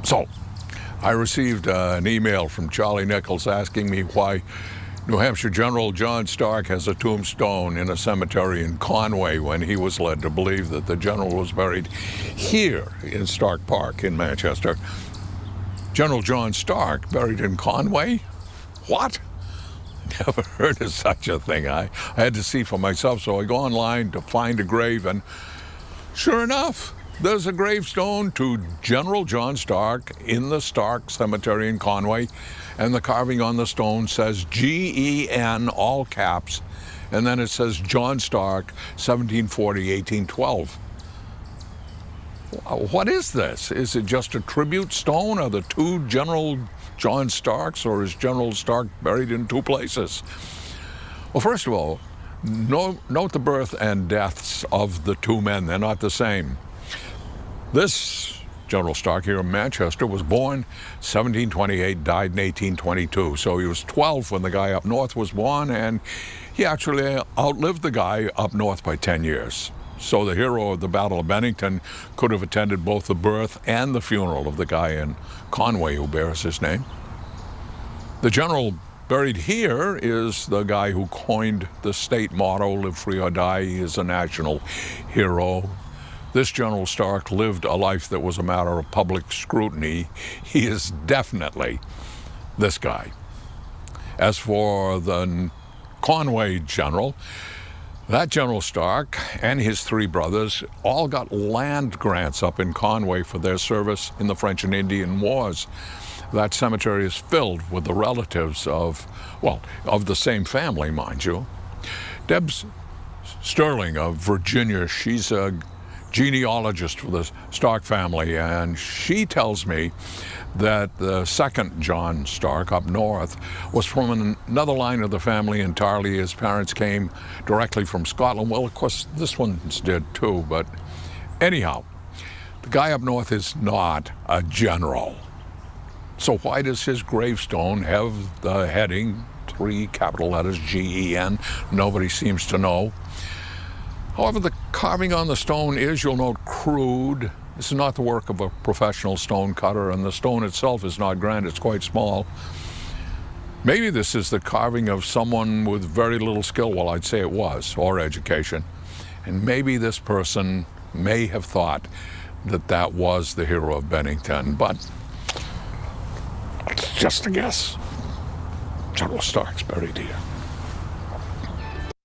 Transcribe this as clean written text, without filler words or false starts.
So, I received an email from Charlie Nichols asking me why New Hampshire General John Stark has a tombstone in a cemetery in Conway when he was led to believe that the general was buried here in Stark Park in Manchester. General John Stark buried in Conway? What? Never heard of such a thing. I had to see for myself, so I go online to find a grave, and sure enough, there's a gravestone to General John Stark in the Stark Cemetery in Conway, and the carving on the stone says G-E-N, all caps, and then it says John Stark, 1740-1812. What is this? Is it just a tribute stone? Are the two General John Starks, or is General Stark buried in two places? Well, first of all, note the birth and deaths of the two men. They're not the same. This General Stark here in Manchester was born 1728, died in 1822. So he was 12 when the guy up north was born, and he actually outlived the guy up north by 10 years. So the hero of the Battle of Bennington could have attended both the birth and the funeral of the guy in Conway who bears his name. The general buried here is the guy who coined the state motto, live free or die. He is a national hero. This General Stark lived a life that was a matter of public scrutiny. He is definitely this guy. As for the Conway general, that General Stark and his three brothers all got land grants up in Conway for their service in the French and Indian Wars. That cemetery is filled with the relatives of the same family, mind you. Deb Sterling of Virginia, she's a genealogist for the Stark family, and she tells me that the second John Stark up north was from another line of the family entirely. His parents came directly from Scotland. Well, of course, this one's did too, but anyhow, the guy up north is not a general. So why does his gravestone have the heading, 3 capital letters, G-E-N? Nobody seems to know. However, the carving on the stone is, you'll note, crude. This is not the work of a professional stone cutter, and the stone itself is not grand, it's quite small. Maybe this is the carving of someone with very little skill, well, I'd say it was, or education. And maybe this person may have thought that that was the hero of Bennington, but it's just a guess. General Stark's buried here.